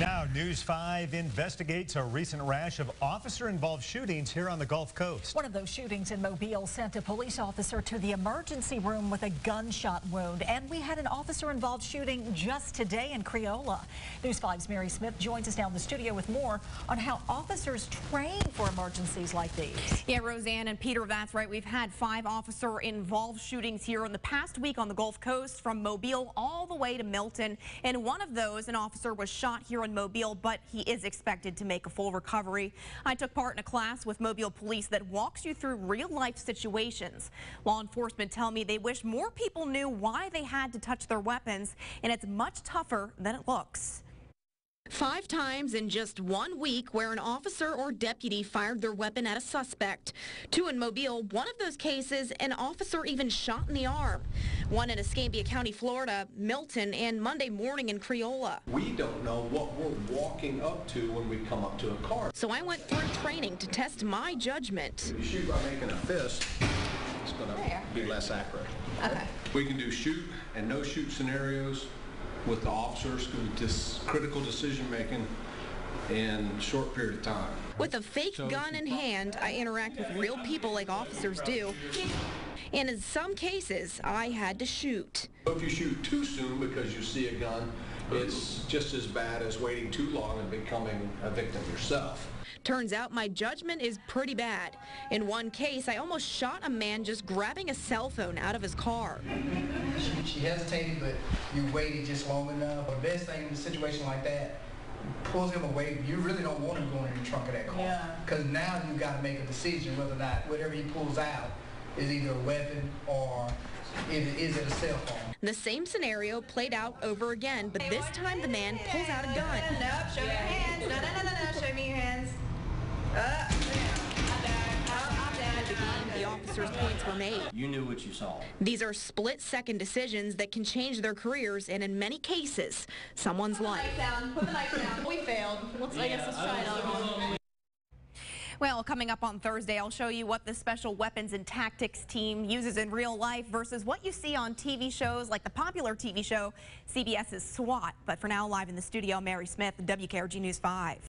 Now, News 5 investigates a recent rash of officer-involved shootings here on the Gulf Coast. One of those shootings in Mobile sent a police officer to the emergency room with a gunshot wound. And we had an officer-involved shooting just today in Creola. News 5's Mary Smith joins us now in the studio with more on how officers train for emergencies like these. Yeah, Roseanne and Peter, that's right. We've had 5 officer-involved shootings here in the past week on the Gulf Coast, from Mobile all the way to Milton. And one of those, an officer was shot here in Mobile, but he is expected to make a full recovery. I took part in a class with Mobile police that walks you through real-life situations. Law enforcement tell me they wish more people knew why they had to touch their weapons, and it's much tougher than it looks. 5 times in just 1 week where an officer or deputy fired their weapon at a suspect. 2 in Mobile. One of those cases, an officer even shot in the arm. 1 in Escambia County, Florida, Milton, and Monday morning in Creola. We don't know what we're walking up to when we come up to a car. So I went through training to test my judgment. If you shoot by making a fist, it's going to be less accurate. Okay. We can do shoot and no shoot scenarios with the officers, just critical decision making in a short period of time. With a fake gun in hand, I interact with real people like officers do. And in some cases, I had to shoot. If you shoot too soon because you see a gun, it's just as bad as waiting too long and becoming a victim yourself. Turns out my judgment is pretty bad. In one case, I almost shot a man just grabbing a cell phone out of his car. She hesitated, but you waited just long enough. The best thing in a situation like that, pulls him away. You really don't want him going in the trunk of that car. Because now you've got to make a decision whether or not whatever he pulls out is either a weapon or is it a cell phone. The same scenario played out over again, but this time the man pulls out a gun. Nope, show me your hands. No, show me your hands. The officer's points were made. You knew what you saw. These are split-second decisions that can change their careers and, in many cases, someone's life. Put the lights down. We failed. I guess let's try another one. Well, coming up on Thursday, I'll show you what the Special Weapons and Tactics team uses in real life versus what you see on TV shows like the popular TV show CBS's SWAT. But for now, live in the studio, Mary Smith, WKRG News 5.